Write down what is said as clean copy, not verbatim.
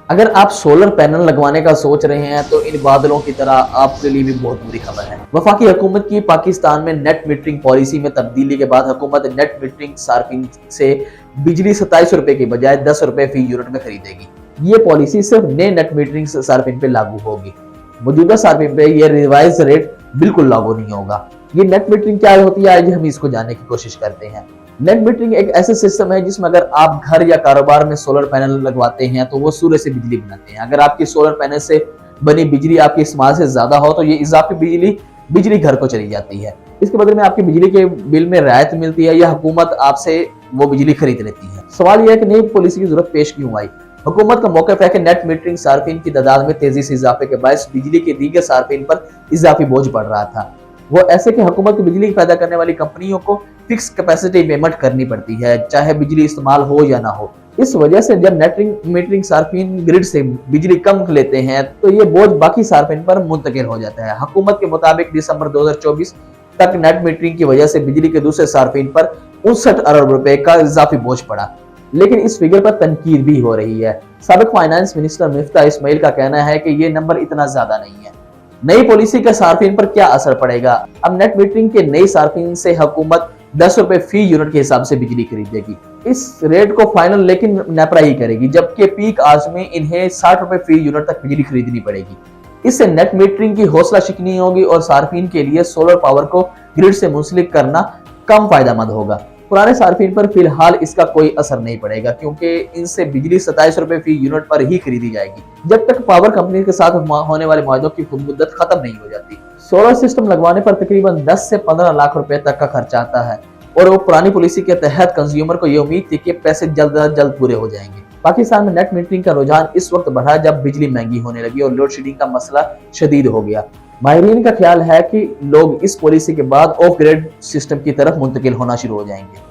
اگر آپ solar panel لگوانے کا سوچ رہے ہیں تو ان بادلوں کی طرح آپ کے لیے بھی بہت بری خبر ہے۔ وفاقی حکومت کی پاکستان میں نیٹ میٹرنگ پالیسی میں تبدیلی کے بعد حکومت نیٹ میٹرنگ صارفین سے بجلی 27 روپے کی بجائے 10 روپے فی یونٹ میں خریدے گی۔ یہ پالیسی صرف نئے نیٹ میٹرنگ صارفین پہ لاگو ہوگی، موجودہ صارفین پہ یہ ریوائز ریٹ بالکل لاگو نہیں ہوگا۔ یہ نیٹ میٹرنگ کیا ہوتی ہے، آج ہم اس کو جاننے کی کوشش کرتے ہیں۔ نیٹ میٹرنگ ایک ایسا سسٹم ہے جس میں اگر آپ گھر یا کاروبار میں سولر پینل لگواتے ہیں تو وہ سورج سے بجلی بناتے ہیں۔ اگر آپ کی سولر پینل سے بنی بجلی آپ کے استعمال سے زیادہ ہو تو یہ اضافی بجلی گھر کو چلی جاتی ہے۔ اس کے بدلے میں آپ کی بجلی کے بل میں رعایت ملتی ہے یا حکومت آپ سے وہ بجلی خرید لیتی ہے۔ سوال یہ ہے کہ نئی پالیسی کی ضرورت پیش کیوں آئی؟ حکومت کا موقف ہے کہ نیٹ میٹرنگ صارفین کی تعداد میں تیزی سے اضافے کے باعث بجلی کے دیگر صارفین پر اضافی بوجھ پڑ رہا تھا۔ وہ ایسے کہ حکومت کو بجلی پیدا کرنے والی کمپنیوں کو فکس کیپیسٹی پیمنٹ کرنی پڑتی ہے، چاہے بجلی استعمال ہو یا نہ ہو۔ اس وجہ سے جب نیٹ میٹرنگ صارفین گرڈ سے بجلی کم لیتے ہیں تو یہ بوجھ باقی صارفین پر منتقل ہو جاتا ہے۔ حکومت کے مطابق دسمبر 2024 تک نیٹ میٹرنگ کی وجہ سے بجلی کے دوسرے صارفین پر 59 ارب روپے کا اضافی بوجھ پڑا، لیکن اس فگر پر تنقید بھی ہو رہی ہے۔ سابق فائنانس منسٹر مفتاح اسماعیل کا کہنا ہے کہ یہ نمبر اتنا زیادہ نہیں ہے۔ نئی پالیسی کا صارفین پر کیا اثر پڑے گا؟ اب نیٹ میٹرنگ کے نئے صارفین سے حکومت 10 روپے فی یونٹ کے حساب سے بجلی خریدے گی۔ اس ریٹ کو فائنل لیکن نیپرا ہی کرے گی، جبکہ پیک آج میں انہیں 60 روپے فی یونٹ تک بجلی خریدنی پڑے گی۔ اس سے نیٹ میٹرنگ کی حوصلہ شکنی ہوگی اور صارفین کے لیے سولر پاور کو گرڈ سے منسلک کرنا کم فائدہ مند ہوگا۔ پرانے صارفین پر فی الحال اس کا کوئی اثر نہیں پڑے گا کیونکہ ان سے بجلی 27 روپے فی یونٹ پر ہی خریدی جائے گی جب تک پاور کمپنی کے ساتھ ہونے والے معاہدوں کی مدت ختم نہیں ہو جاتی۔ سولر سسٹم لگوانے پر تقریباً 10 سے 15 لاکھ روپے تک کا خرچ آتا ہے اور وہ پرانی پالیسی کے تحت کنزیومر کو یہ امید تھی کہ پیسے جلد از جلد پورے ہو جائیں گے۔ پاکستان میں نیٹ میٹرنگ کا رجحان اس وقت بڑھا جب بجلی مہنگی ہونے لگی اور لوڈ شیڈنگ کا مسئلہ شدید ہو گیا۔ ماہرین کا خیال ہے کہ لوگ اس پالیسی کے بعد آف گریڈ سسٹم کی طرف منتقل ہونا شروع ہو جائیں گے۔